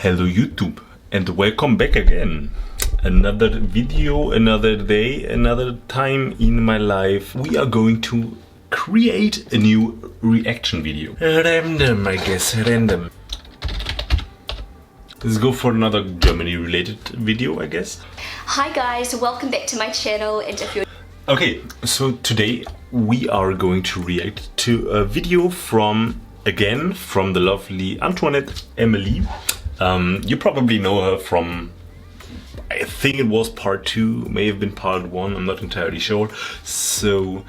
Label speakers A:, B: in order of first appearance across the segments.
A: Hello YouTube and welcome back again. Another video, another day, another time in my life. We are going to create a new reaction video. Random, I guess, random. Let's go for another Germany related video, I guess.
B: Hi guys, welcome back to my channel, and if you're...
A: Okay, so today we are going to react to a video from the lovely Antoinett, Emely. You probably know her from, I think it was part 2, may have been part 1, I'm not entirely sure. So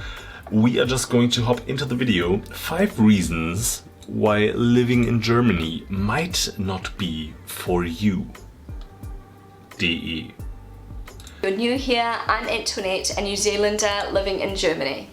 A: we are just going to hop into the video. 5 reasons why living in Germany might not be for you. DE.
B: You're new here, I'm Antoinette, a New Zealander living in Germany.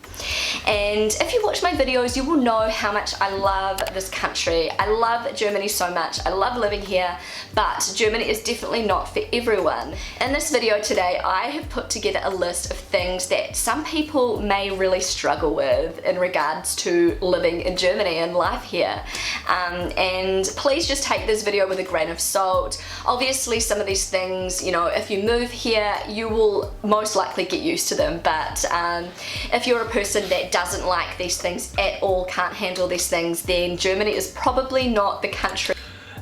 B: And if you watch my videos, you will know how much I love this country. I love Germany so much. I love living here, but Germany is definitely not for everyone. In this video today, I have put together a list of things that some people may really struggle with in regards to living in Germany and life here. And please just take this video with a grain of salt. Obviously, some of these things, you know, if you move here, you will most likely get used to them. But if you're a person that doesn't like these things at all, can't handle these things, then Germany is probably not the country.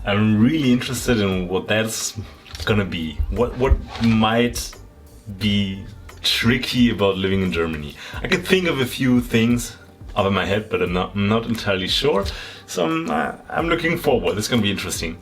A: I'm really interested in what that's gonna be. What might be tricky about living in Germany. I could think of a few things out of my head, but I'm not entirely sure. So I'm looking forward. It's gonna be interesting.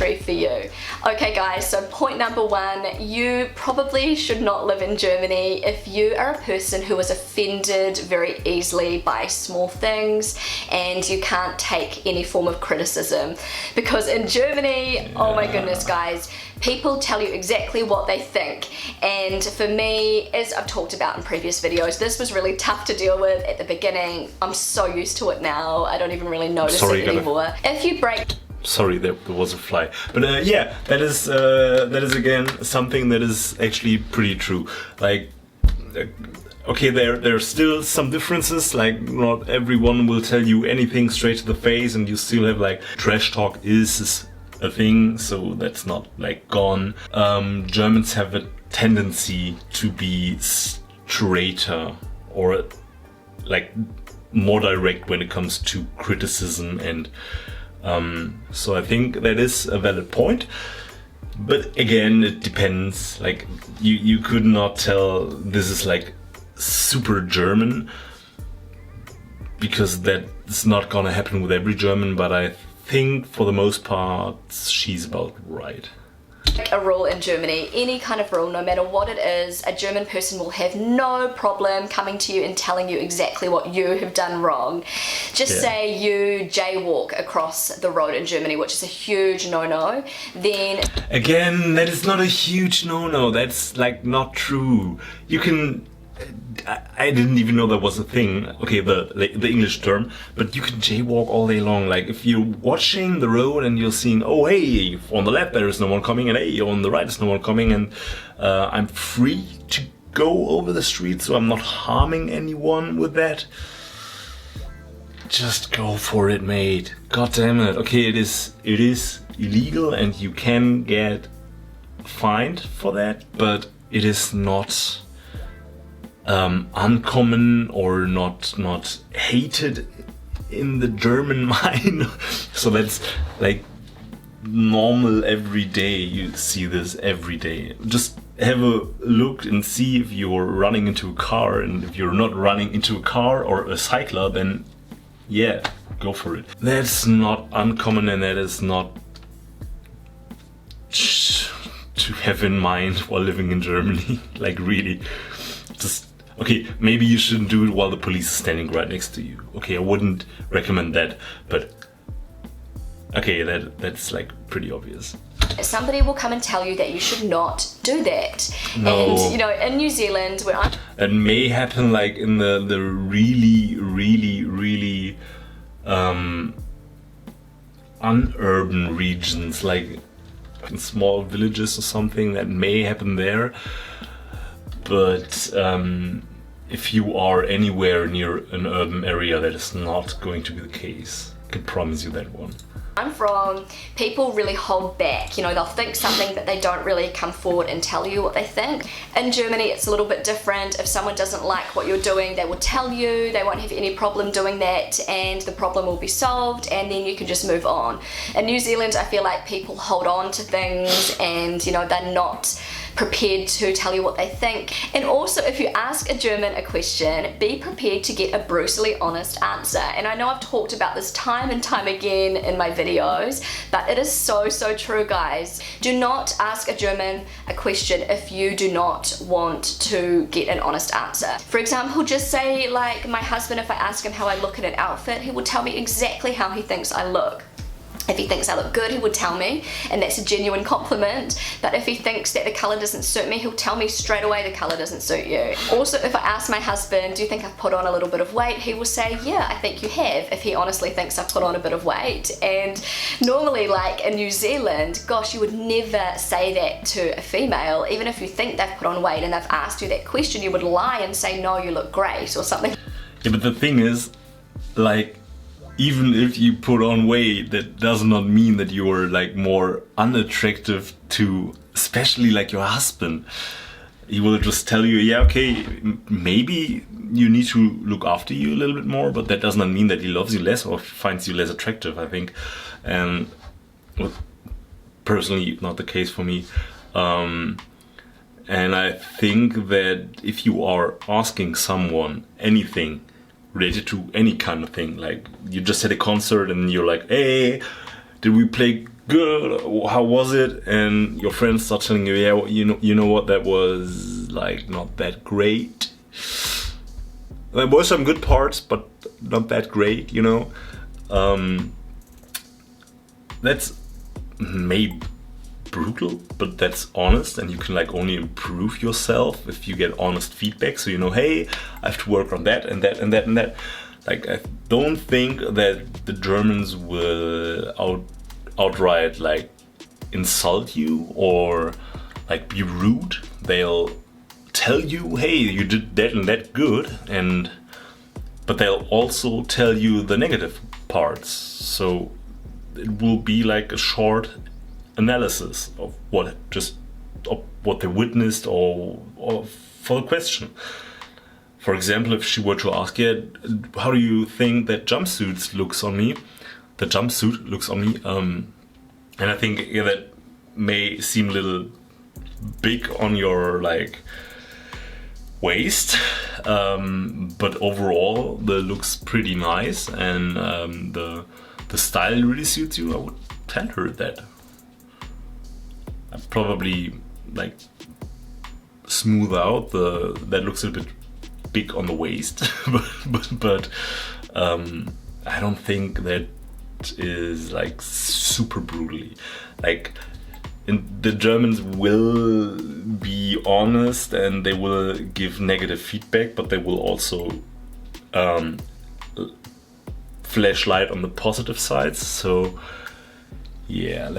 B: For you. Okay guys, so point number 1, you probably should not live in Germany if you are a person who is offended very easily by small things and you can't take any form of criticism. Because in Germany, oh my goodness guys, people tell you exactly what they think. And for me, as I've talked about in previous videos, this was really tough to deal with at the beginning. I'm so used to it now, I don't even really notice it anymore. If you break...
A: Sorry, there was a fly. But yeah, that is again something that is actually pretty true. Like, okay, there are still some differences. Like, not everyone will tell you anything straight to the face, and you still have like trash talk is a thing, so that's not like gone. Germans have a tendency to be straighter or like more direct when it comes to criticism and. So I think that is a valid point, but again, it depends. Like you could not tell this is like super German, because that's not gonna happen with every German, but I think for the most part she's about right.
B: A rule in Germany, any kind of rule, no matter what it is, a German person will have no problem coming to you and telling you exactly what you have done wrong. Just say you jaywalk across the road in Germany, which is a huge no-no, then...
A: Again, that is not a huge no-no, that's like not true. You can... I didn't even know that was a thing, okay, the English term, but you can jaywalk all day long. Like if you're watching the road and you're seeing, oh hey, on the left there is no one coming, and hey, on the right is no one coming, and I'm free to go over the street, so I'm not harming anyone with that. Just go for it, mate. God damn it. Okay, it is illegal and you can get fined for that, but it is not uncommon or not hated in the German mind. So that's like normal every day. You see this every day. Just have a look and see if you're running into a car, and if you're not running into a car or a cycler, then yeah, go for it. That's not uncommon, and that is not to have in mind while living in Germany. Like really, just okay, maybe you shouldn't do it while the police is standing right next to you. Okay, I wouldn't recommend that, but okay, that's like pretty obvious.
B: Somebody will come and tell you that you should not do that.
A: No.
B: And you know, in New Zealand, where I'm...
A: That may happen like in the really unurban regions, like in small villages or something, that may happen there. But if you are anywhere near an urban area, that is not going to be the case. I can promise you that one.
B: I'm from, people really hold back, you know, they'll think something but they don't really come forward and tell you what they think. In Germany it's a little bit different. If someone doesn't like what you're doing, they will tell you, they won't have any problem doing that, and the problem will be solved, and then you can just move on. In New Zealand I feel like people hold on to things, and you know, they're not prepared to tell you what they think. And also, if you ask a German a question, be prepared to get a brutally honest answer. And I know I've talked about this time and time again in my videos, but it is so true, guys. Do not ask a German a question if you do not want to get an honest answer. For example, just say, like, my husband, if I ask him how I look in an outfit, he will tell me exactly how he thinks I look. If he thinks I look good, he would tell me, and that's a genuine compliment. But if he thinks that the colour doesn't suit me, he'll tell me straight away the colour doesn't suit you. Also, if I ask my husband, do you think I've put on a little bit of weight? He will say, yeah, I think you have, if he honestly thinks I've put on a bit of weight. And normally, like in New Zealand, gosh, you would never say that to a female. Even if you think they've put on weight and they've asked you that question, you would lie and say, no, you look great, or something.
A: Yeah, but the thing is, like, even if you put on weight, that does not mean that you are like more unattractive to, especially like your husband. He will just tell you, yeah, okay, maybe you need to look after you a little bit more, but that does not mean that he loves you less or finds you less attractive, I think. And well, personally, not the case for me. And I think that if you are asking someone anything related to any kind of thing, like you just had a concert and you're like, hey, did we play good? How was it? And your friends start telling you, yeah, you know what, that was like not that great. There were some good parts, but not that great, you know. That's maybe brutal, but that's honest, and you can like only improve yourself if you get honest feedback. So you know, hey, I have to work on that and that and that and that. Like, I don't think that the Germans will outright like insult you or like be rude. They'll tell you, hey, you did that and that good, but they'll also tell you the negative parts. So it will be like a short analysis of what they witnessed or for the question. For example, if she were to ask, yeah, how do you think that jumpsuit looks on me? And I think, yeah, that may seem a little big on your like waist, but overall the looks pretty nice, and the style really suits you. I would tell her that. I probably like smooth out that looks a bit big on the waist, but I don't think that is like super brutally. Like, the Germans will be honest and they will give negative feedback, but they will also flash light on the positive sides. So yeah,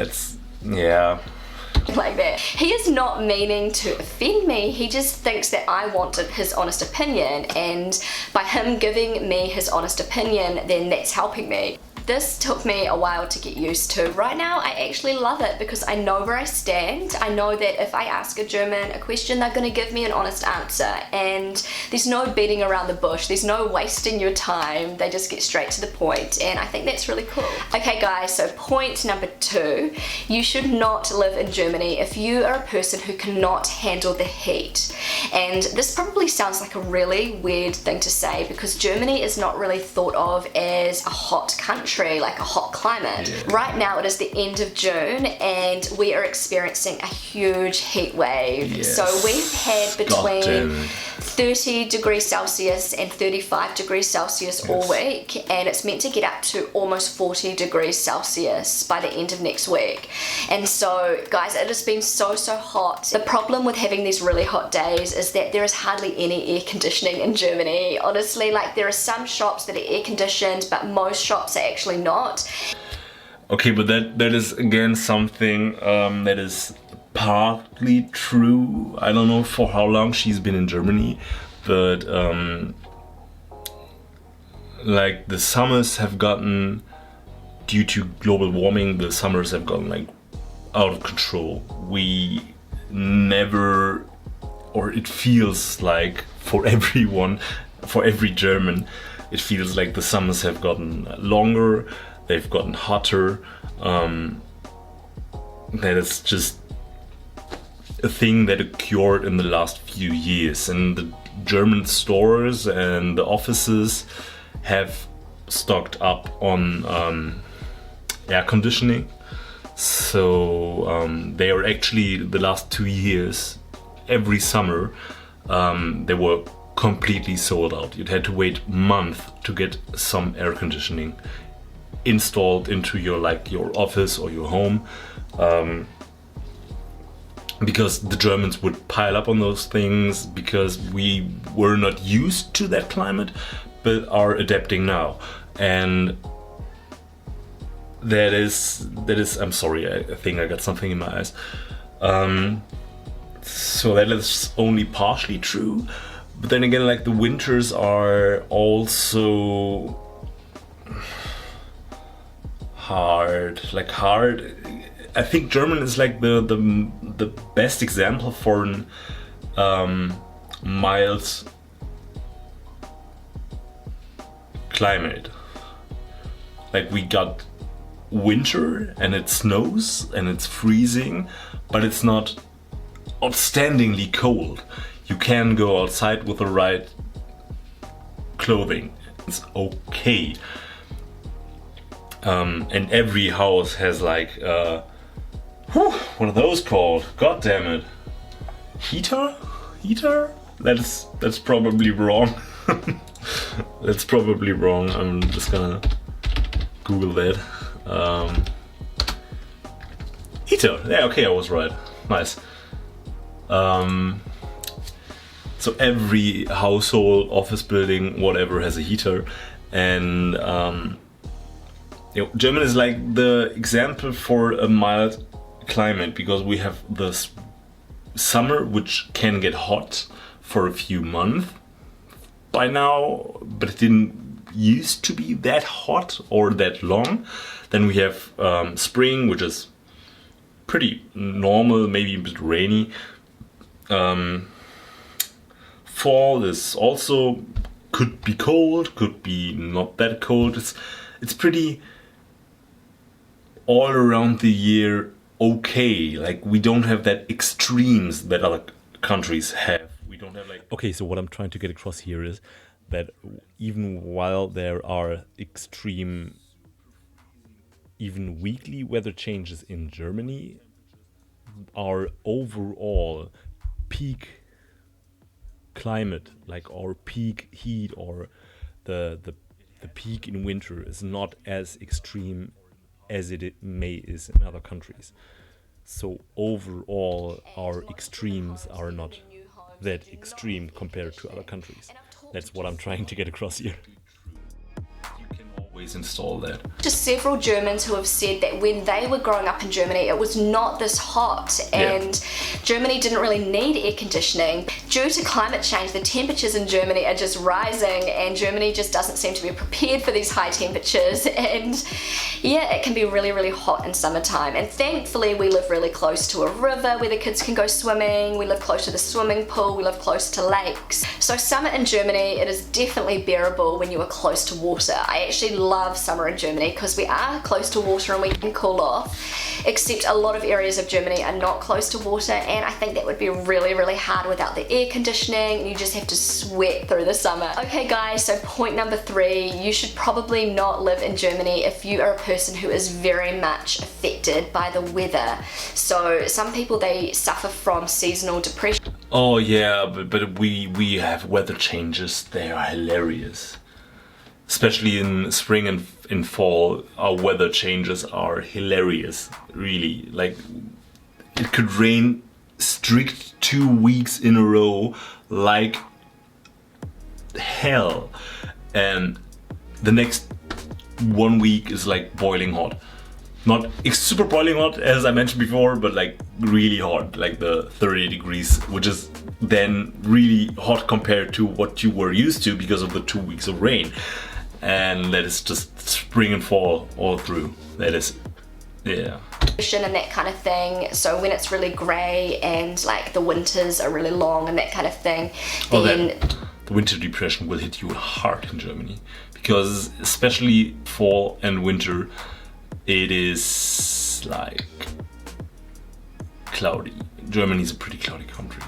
B: like that. He is not meaning to offend me, he just thinks that I wanted his honest opinion, and by him giving me his honest opinion, then that's helping me. This took me a while to get used to. Right now I actually love it because I know where I stand. I know that if I ask a German a question, they're going to give me an honest answer, and there's no beating around the bush, there's no wasting your time, they just get straight to the point, and I think that's really cool. Okay guys, so point number 2, you should not live in Germany if you are a person who cannot handle the heat. And this probably sounds like a really weird thing to say because Germany is not really thought of as a hot country, like a hot climate. Yeah. Right now it is the end of June and we are experiencing a huge heat wave. Yes. So we've had between 30 degrees Celsius and 35 degrees Celsius all week, and it's meant to get up to almost 40 degrees Celsius by the end of next week. And so guys, it has been so hot. The problem with having these really hot days is that there is hardly any air conditioning in Germany. Honestly, like, there are some shops that are air conditioned, but most shops are actually not.
A: Okay, but that is again something that is partly true. I don't know for how long she's been in Germany, but like the summers have gotten due to global warming, the summers have gone like out of control. We never, or it feels like for everyone, for every German, it feels like the summers have gotten longer, they've gotten hotter. That is just a thing that occurred in the last few years, and the German stores and the offices have stocked up on air conditioning. So they are actually, the last 2 years, every summer, they were completely sold out. You'd had to wait a month to get some air conditioning installed into your office or your home, because the Germans would pile up on those things, because we were not used to that climate but are adapting now. And that is I'm sorry, I think I got something in my eyes. So that is only partially true, but then again, like, the winters are also hard. I think German is like the best example for an mild climate. Like, we got winter and it snows and it's freezing, but it's not outstandingly cold. You can go outside with the right clothing. It's okay. And every house has like what are those called? God damn it. Heater? That's probably wrong. That's probably wrong. I'm just gonna Google that. Heater. Yeah, okay, I was right. Nice. So every household, office building, whatever, has a heater, and Germany is like the example for a mild climate, because we have this summer which can get hot for a few months by now, but it didn't used to be that hot or that long. Then we have spring, which is pretty normal, maybe a bit rainy. Fall is also, could be cold, could be not that cold. It's pretty all around the year okay. Like, we don't have that extremes that other countries have. We don't have like... Okay, so what I'm trying to get across here is that even while there are extreme, even weekly weather changes in Germany, our overall peak climate, like our peak heat or the peak in winter, is not as extreme as it is in other countries. So overall, our extremes are not that extreme compared to other countries. That's what I'm trying to get across here. Install that.
B: Just several Germans who have said that when they were growing up in Germany, it was not this hot, and Germany didn't really need air conditioning. Due to climate change, the temperatures in Germany are just rising, and Germany just doesn't seem to be prepared for these high temperatures, and yeah, it can be really, really hot in summertime. And thankfully, we live really close to a river where the kids can go swimming, we live close to the swimming pool, we live close to lakes. So summer in Germany, it is definitely bearable when you are close to water. I actually love summer in Germany because we are close to water and we can cool off, except a lot of areas of Germany are not close to water, and I think that would be really, really hard without the air conditioning, and you just have to sweat through the summer. Okay guys, so point number 3, you should probably not live in Germany if you are a person who is very much affected by the weather. So some people, they suffer from seasonal depression.
A: Oh yeah, but we have weather changes, they are hilarious. Especially in spring and in fall, our weather changes are hilarious, really. Like, it could rain strict 2 weeks in a row like hell, and the next 1 week is like boiling hot. Not super boiling hot, as I mentioned before, but like really hot, like the 30 degrees, which is then really hot compared to what you were used to because of the 2 weeks of rain. and that is just spring and fall all through. That is, yeah.
B: And that kind of thing. So when it's really grey and like the winters are really long and that kind of thing, then
A: the winter depression will hit you hard in Germany, because especially fall and winter, it is like cloudy. Germany is a pretty cloudy country.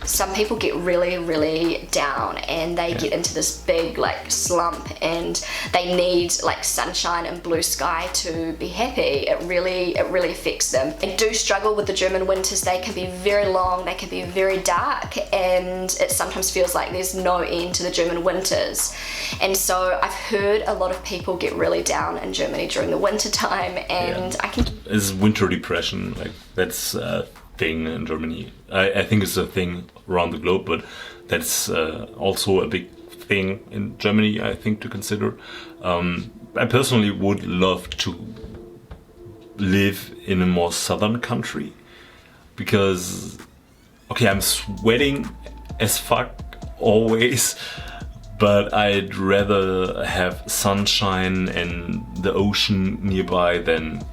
B: Some people get really, really down and they get into this big like slump and they need like sunshine and blue sky to be happy. It really affects them. They do struggle with the German winters. They can be very long, they can be very dark, and it sometimes feels like there's no end to the German winters. And so I've heard a lot of people get really down in Germany during the winter time, and
A: It's winter depression, like that's thing in Germany. I think it's a thing around the globe, but that's also a big thing in Germany, I think, to consider. I personally would love to live in a more southern country, because, okay, I'm sweating as fuck always, but I'd rather have sunshine and the ocean nearby than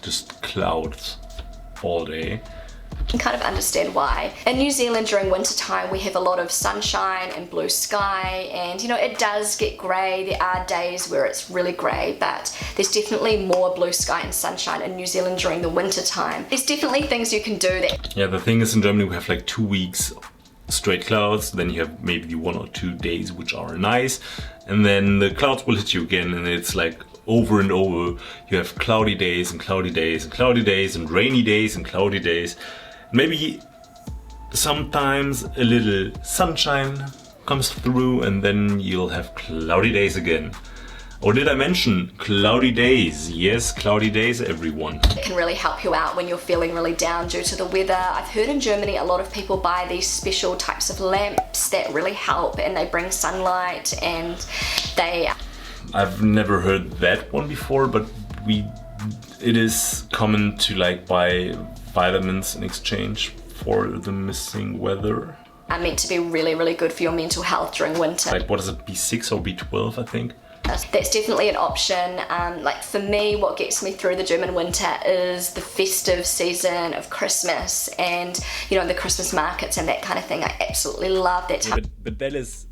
A: just clouds all day.
B: can kind of understand why. In New Zealand during winter time we have a lot of sunshine and blue sky, and you know, it does get grey. There are days where it's really grey, but there's definitely more blue sky and sunshine in New Zealand during the winter time. There's definitely things you can do that.
A: Yeah, the thing is, in Germany we have like 2 weeks straight clouds, then you have maybe 1 or 2 days which are nice, and then the clouds will hit you again, and it's like over and over. You have cloudy days and cloudy days and cloudy days and rainy days and cloudy days. Maybe sometimes a little sunshine comes through, and then you'll have cloudy days again. Or did I mention cloudy days? Yes, cloudy days, everyone.
B: It can really help you out when you're feeling really down due to the weather. I've heard in Germany a lot of people buy these special types of lamps that really help, and they bring sunlight, and they...
A: I've never heard that one before, but it is common to like buy vitamins in exchange for the missing weather.
B: Are meant to be really, really good for your mental health during winter.
A: Like, what is it, B6 or B12, I think?
B: That's definitely an option. Like for me, what gets me through the German winter is the festive season of Christmas, and you know, the Christmas markets and that kind of thing. I absolutely love that time.
A: Yeah, but that is...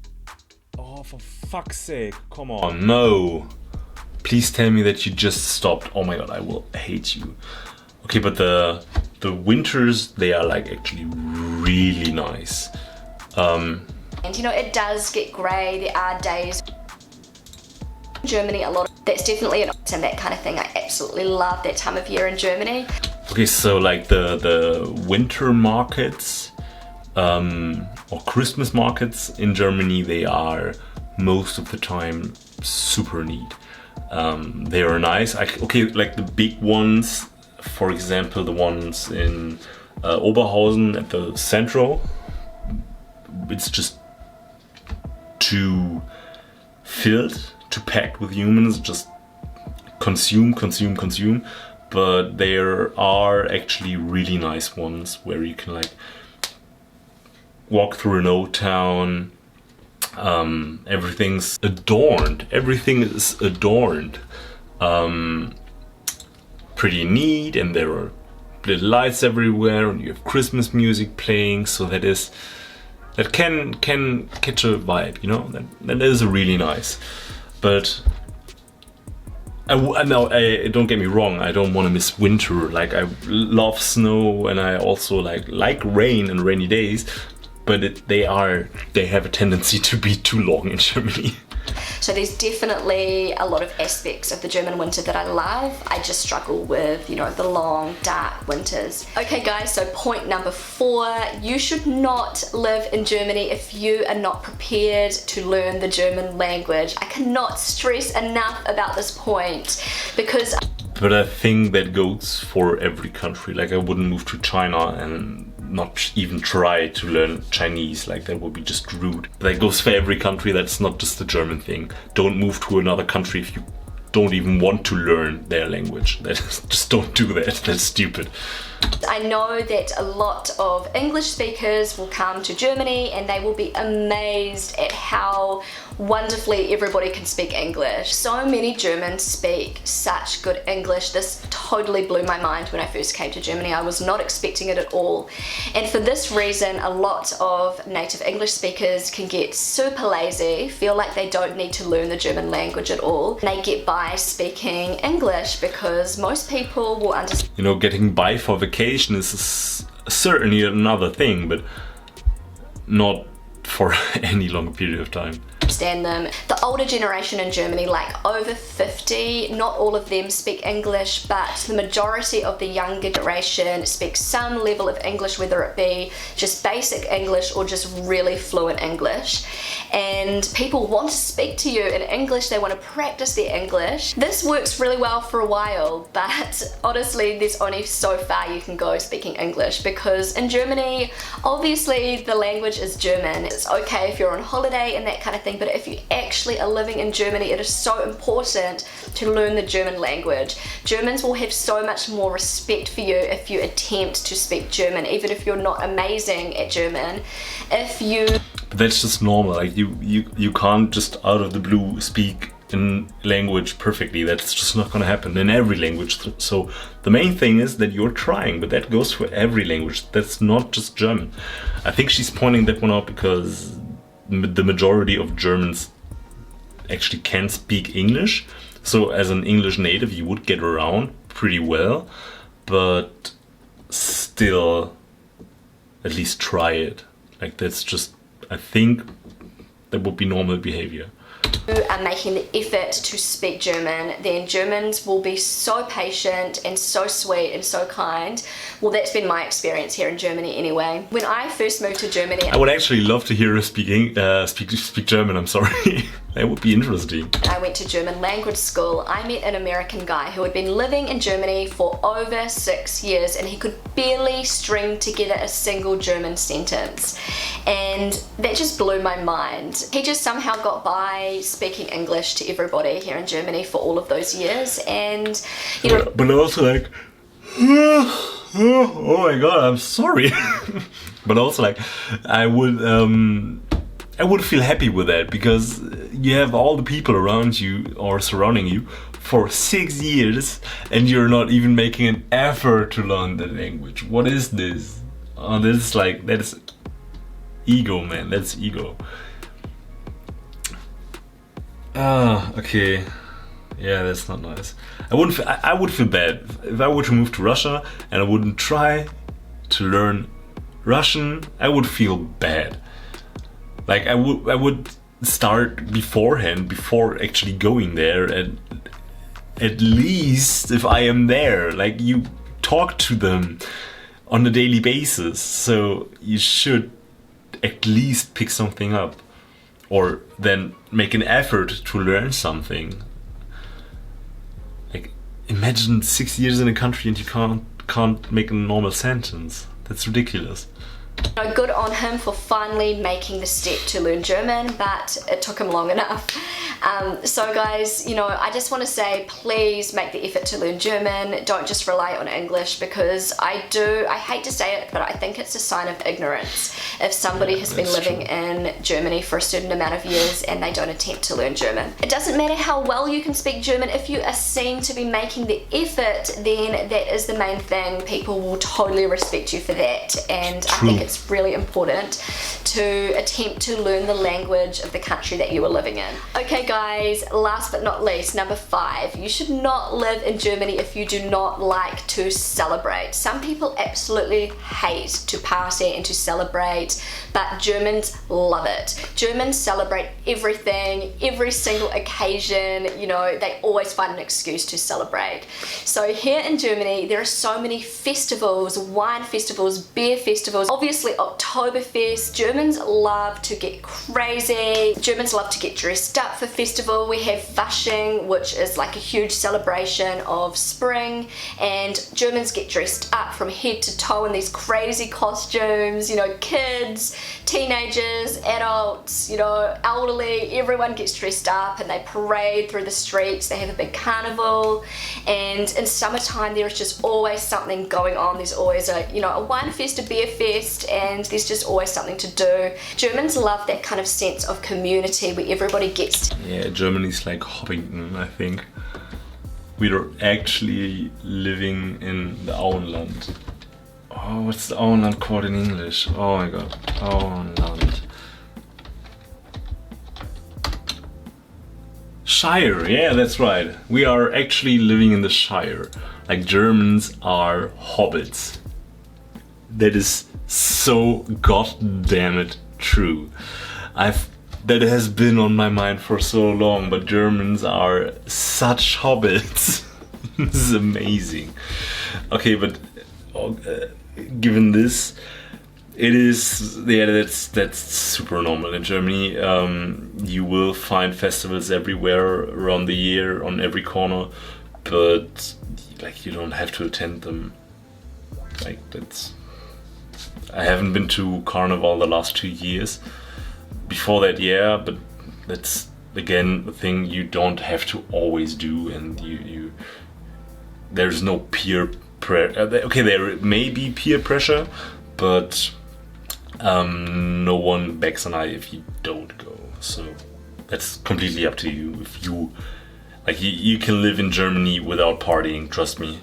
A: Oh, for fuck's sake, come on. No. Please tell me that you just stopped. Oh my god, I will hate you. Okay, but the winters, they are like actually really nice.
B: And you know, it does get grey. There are days in Germany a lot. That's definitely an option, that kind of thing. I absolutely love that time of year in Germany.
A: Okay, so like the winter markets or Christmas markets in Germany, they are most of the time super neat. They are nice. Okay, like the big ones, for example, the ones in Oberhausen at the Central, it's just too filled, too packed with humans, just consume. But there are actually really nice ones where you can like walk through an old town. Everything's adorned. Everything is adorned. Pretty neat, and there are little lights everywhere, and you have Christmas music playing. So that can catch a vibe, you know. That is really nice. But I don't get me wrong. I don't want to miss winter. Like, I love snow, and I also like rain and rainy days. But they have a tendency to be too long in Germany.
B: So there's definitely a lot of aspects of the German winter that I love. I just struggle with, you know, the long, dark winters. Okay guys, so point number 4, you should not live in Germany if you are not prepared to learn the German language. I cannot stress enough about this point, because...
A: But I think that goes for every country. Like, I wouldn't move to China and not even try to learn Chinese. Like, that would be just rude. That goes for every country. That's not just a German thing. Don't move to another country if you don't even want to learn their language. Just don't do that. That's stupid.
B: I know that a lot of English speakers will come to Germany and they will be amazed at how wonderfully everybody can speak English. So many Germans speak such good English. This totally blew my mind when I first came to Germany. I was not expecting it at all. And for this reason, a lot of native English speakers can get super lazy, feel like they don't need to learn the German language at all. They get by speaking English because most people will understand.
A: You know, getting by for vacation is certainly another thing, but not for any long period of time.
B: Them. The older generation in Germany, like over 50, not all of them speak English, but the majority of the younger generation speaks some level of English, whether it be just basic English or just really fluent English. And people want to speak to you in English, they want to practice their English. This works really well for a while, but honestly there's only so far you can go speaking English, because in Germany, obviously the language is German. It's okay if you're on holiday and that kind of thing, but if you actually are living in Germany, it is so important to learn the German language. Germans will have so much more respect for you if you attempt to speak German, even if you're not amazing at German. If you...
A: But that's just normal. Like you can't just out of the blue speak in language perfectly. That's just not gonna happen in every language. So the main thing is that you're trying, but that goes for every language. That's not just German. I think she's pointing that one out because the majority of Germans actually can speak English. So as an English native, you would get around pretty well, but still at least try it. Like that's just, I think that would be normal behavior.
B: Are making the effort to speak German, then Germans will be so patient and so sweet and so kind. Well, that's been my experience here in Germany anyway. When I first moved to Germany,
A: I would actually love to hear her speak German. I'm sorry. That would be interesting.
B: I went to German language school. I met an American guy who had been living in Germany for over 6 years and he could barely string together a single German sentence. And that just blew my mind. He just somehow got by speaking English to everybody here in Germany for all of those years. And, you know...
A: But also like... Oh my god, I'm sorry. But also like, I would feel happy with that, because you have all the people around you or surrounding you for 6 years and you're not even making an effort to learn the language. What is this? Oh, this is like, that is ego, man. That's ego. Okay. Yeah, that's not nice. I would feel bad if I were to move to Russia and I wouldn't try to learn Russian. I would feel bad. Like I would start beforehand, before actually going there, and at least if I am there, like you talk to them on a daily basis, so you should at least pick something up, or then make an effort to learn something. Like imagine 6 years in a country and you can't make a normal sentence. That's ridiculous.
B: Good on him for finally making the step to learn German, but it took him long enough. So guys, you know, I just want to say, please make the effort to learn German. Don't just rely on English, because I hate to say it, but I think it's a sign of ignorance if somebody has been living in Germany for a certain amount of years and they don't attempt to learn German. It doesn't matter how well you can speak German. If you are seen to be making the effort, then that is the main thing. People will totally respect you for that, and I think it's really important to attempt to learn the language of the country that you are living in. Okay guys, last but not least, number 5. You should not live in Germany if you do not like to celebrate. Some people absolutely hate to party and to celebrate, but Germans love it. Germans celebrate everything, every single occasion. You know, they always find an excuse to celebrate. So here in Germany, there are so many festivals, wine festivals, beer festivals, obviously Oktoberfest. Germans love to get crazy. Germans love to get dressed up for festivals. festival. We have Fasching, which is like a huge celebration of spring, and Germans get dressed up from head to toe in these crazy costumes, you know, kids, teenagers, adults, you know, elderly, everyone gets dressed up and they parade through the streets. They have a big carnival, and in summertime there is just always something going on. There's always a, you know, a wine fest, a beer fest, and there's just always something to do. Germans love that kind of sense of community where everybody gets to.
A: Yeah, Germany's like Hobbiton, I think. We're actually living in the Auenland. Oh, what's the Auenland called in English? Oh my god, Auenland. Shire, yeah, that's right. We are actually living in the Shire. Like, Germans are hobbits. That is so goddammit true. That has been on my mind for so long, but Germans are such hobbits. This is amazing. Okay, but given this, it is, yeah, that's super normal in Germany. You will find festivals everywhere around the year, on every corner, but like, you don't have to attend them. Like, that's, I haven't been to Carnival the last 2 years. Before that, yeah, but that's again the thing you don't have to always do, and you there's no peer pressure. Okay, there may be peer pressure, but no one backs an eye if you don't go. So that's completely up to you. If you like, you can live in Germany without partying. Trust me.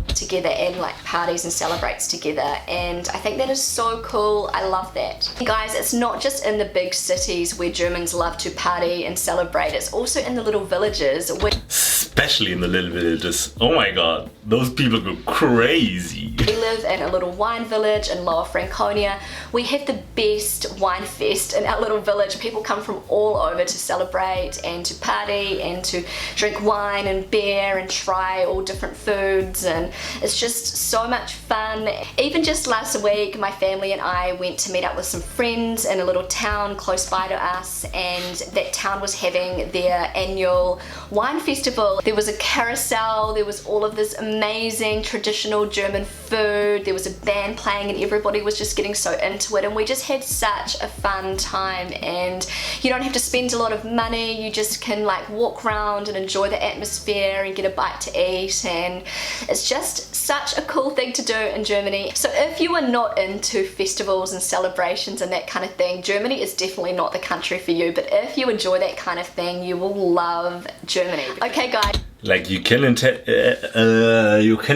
B: Together and like parties and celebrates together, and I think that is so cool. I love that. And guys, it's not just in the big cities where Germans love to party and celebrate, it's also in the little villages,
A: especially in the little villages. Oh my god, those people go crazy.
B: We live in a little wine village in Lower Franconia. We have the best wine fest in our little village. People come from all over to celebrate and to party and to drink wine and beer and try all different foods, and it's just so much fun. Even just last week, my family and I went to meet up with some friends in a little town close by to us, and that town was having their annual wine festival. There was a carousel, there was all of this amazing traditional German food, there was a band playing, and everybody was just getting so into it, and we just had such a fun time. And you don't have to spend a lot of money, you just can like walk around and enjoy the atmosphere and get a bite to eat, and it's just such a cool thing to do in Germany. So if you are not into festivals and celebrations and that kind of thing, Germany is definitely not the country for you, but if you enjoy that kind of thing, you will love Germany. Okay guys.
A: Like, you can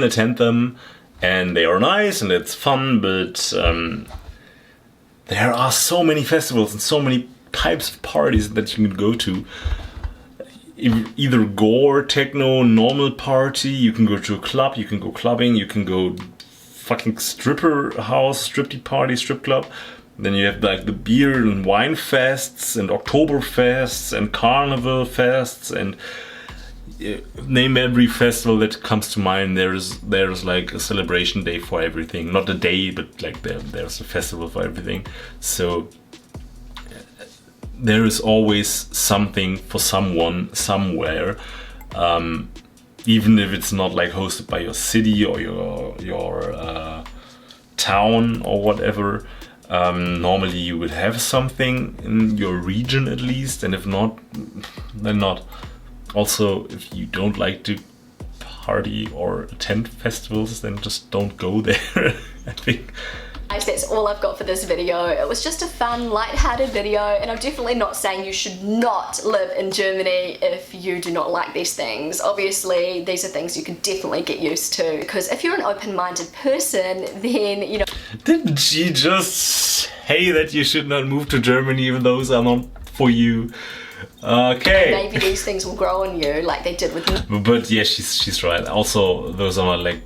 A: attend them and they are nice and it's fun, but there are so many festivals and so many types of parties that you can go to. Either gore, techno, normal party, you can go to a club, you can go clubbing, you can go fucking stripper house, stripty party, strip club. Then you have like the beer and wine fests and October fests and carnival fests, and name every festival that comes to mind. There's like a celebration day for everything. Not a day, but like there's a festival for everything. So there is always something for someone somewhere, even if it's not like hosted by your city or your town or whatever. Normally you would have something in your region at least, and if not, then not. Also, if you don't like to party or attend festivals, then just don't go there. I think.
B: Guys, that's all I've got for this video. It was just a fun, light-hearted video, and I'm definitely not saying you should not live in Germany if you do not like these things. Obviously, these are things you can definitely get used to, because if you're an open-minded person, then, you know...
A: Didn't she just say that you should not move to Germany even those are not for you? Okay.
B: Maybe these things will grow on you like they did with me.
A: But yeah, she's right. Also, those are not like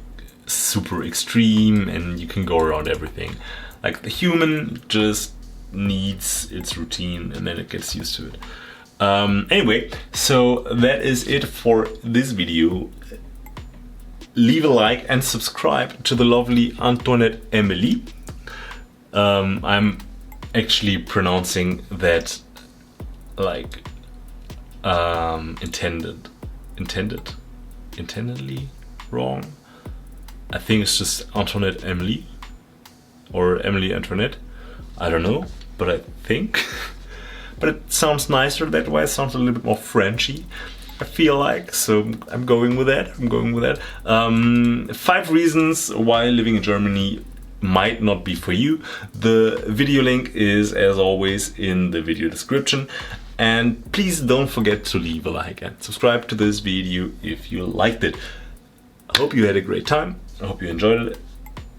A: super extreme, and you can go around everything. Like, the human just needs its routine and then it gets used to it. Anyway, so that is it for this video. Leave a like and subscribe to the lovely Antoinett Emely. I'm actually pronouncing that like intendedly wrong. I think it's just Antoinett Emely or Emely Antoinette. I don't know, but I think. But it sounds nicer that way. It sounds a little bit more Frenchy, I feel like. So I'm going with that. 5 reasons why living in Germany might not be for you. The video link is, as always, in the video description. And please don't forget to leave a like and subscribe to this video if you liked it. I hope you had a great time. I hope you enjoyed it.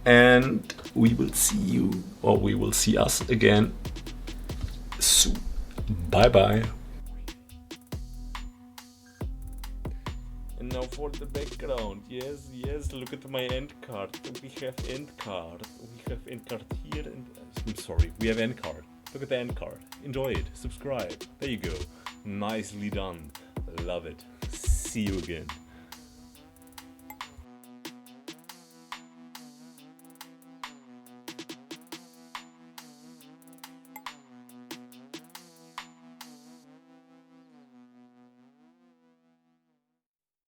A: And we will see you, or we will see us again soon. Bye bye. And now for the background. Yes, look at my end card. We have end card. We have end card here, and I'm sorry, we have end card. Look at the end card. Enjoy it. Subscribe. There you go. Nicely done. Love it. See you again.